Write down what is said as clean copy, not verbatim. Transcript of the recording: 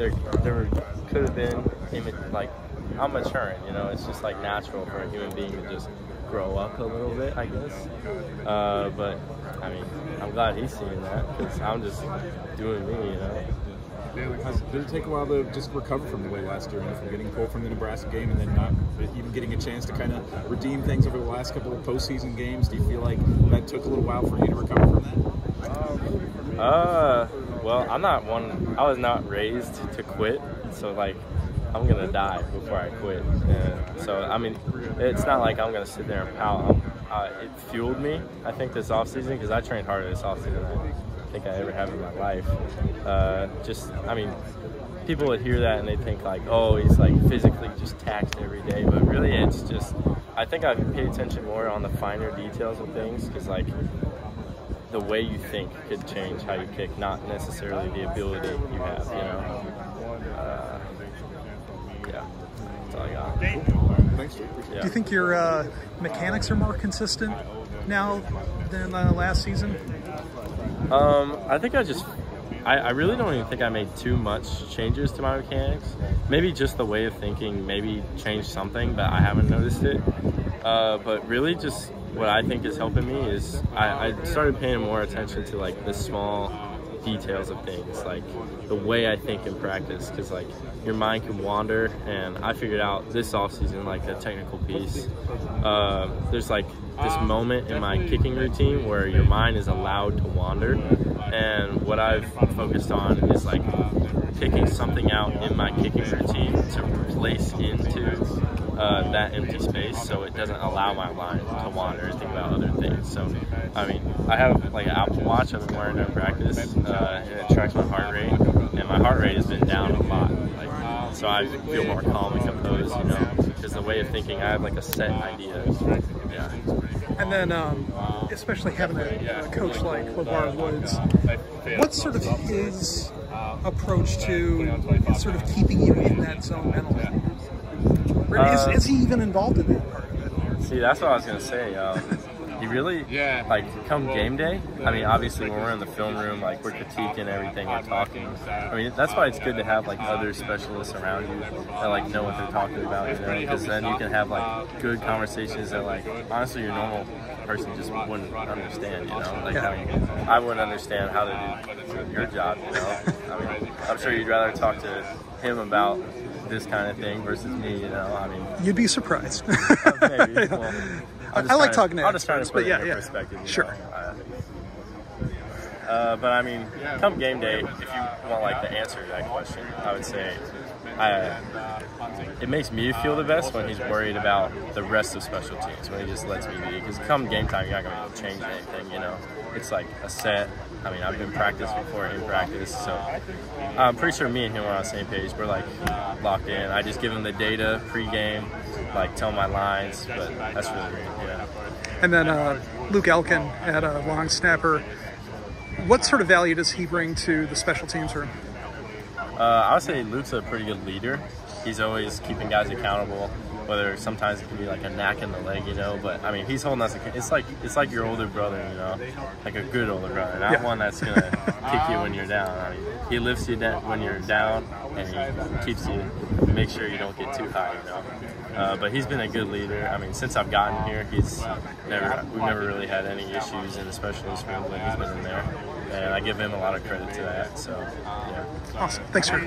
there could have been, like, I'm maturing, you know, it's just like natural for a human being to just grow up a little bit, I guess. But I mean, I'm glad he's seeing that because I'm just doing me, you know. Did it take a while to just recover from the way last year, from getting pulled from the Nebraska game and then not even getting a chance to kind of redeem things over the last couple of postseason games? Do you feel like that took a little while for you to recover from that? Well, I was not raised to quit, so like I'm gonna die before I quit. So I mean, it's not like I'm gonna sit there and pout. It fueled me, I think, this offseason because I trained harder this offseason than I think I ever have in my life. I mean, people would hear that and they think like, oh, he's like physically just taxed every day, but really it's just, I think I pay attention more on the finer details of things because like the way you think could change how you kick, not necessarily the ability you have, you know. Yeah, that's all I got. Thanks. Do you think your mechanics are more consistent now than last season? I think I really don't even think I made too much changes to my mechanics. Maybe just the way of thinking maybe changed something, but I haven't noticed it. But really just what I think is helping me is I started paying more attention to like the small details of things, like the way I think in practice, because like your mind can wander, and I figured out this offseason, like the technical piece, there's like this moment in my kicking routine where your mind is allowed to wander, and what I've focused on is like picking something out in my kicking routine to replace into that empty space so it doesn't allow my mind to wander and think about other things. So I mean, I have like an Apple Watch I've been wearing during practice, and it tracks my heart rate, and my heart rate has been down a lot, like, so I feel more calm and composed, you know, because the way of thinking, I have like a set idea. Yeah. And then, especially having a coach like LeVar Woods, what's sort of his approach to sort of keeping you in that zone mentally? Is he even involved in that part of it? See, that's what I was going to say. He really, like, come game day, I mean, obviously when we're in the film room, like, we're critiquing everything and talking. I mean, that's why it's good to have, like, other specialists around you that, like, know what they're talking about, you know, because then you can have, like, good conversations that, like, honestly, your normal person just wouldn't understand, you know? Like, I mean, I wouldn't understand how to do your job, you know? I mean, I'm sure you'd rather talk to him about this kind of thing versus me, you know? I mean, you'd be surprised. Maybe. Well, I like talking to I'll just try to put it in perspective. Sure. But I mean, come game day, if you want like the answer to that question, I would say it makes me feel the best when he's worried about the rest of special teams, when he just lets me be. Because come game time, you're not going to change anything, you know. It's like a set. I mean, I've been practiced before in practice, so I'm pretty sure me and him are on the same page. We're like locked in. I just give him the data pre-game, like tell my lines, but that's really great, yeah. And then Luke Elkin at a long snapper. What sort of value does he bring to the special teams room? I would say Luke's a pretty good leader. He's always keeping guys accountable, whether sometimes it can be like a knack in the leg, you know, but I mean, he's holding us, it's like your older brother, you know, like a good older brother, not one that's going to kick you when you're down. I mean, he lifts you down when you're down, and he keeps you, make sure you don't get too high, you know. But he's been a good leader. I mean, since I've gotten here, we've never really had any issues in the specialist room when he's been in there, and I give him a lot of credit to that. So, yeah. Awesome. Thanks, sir.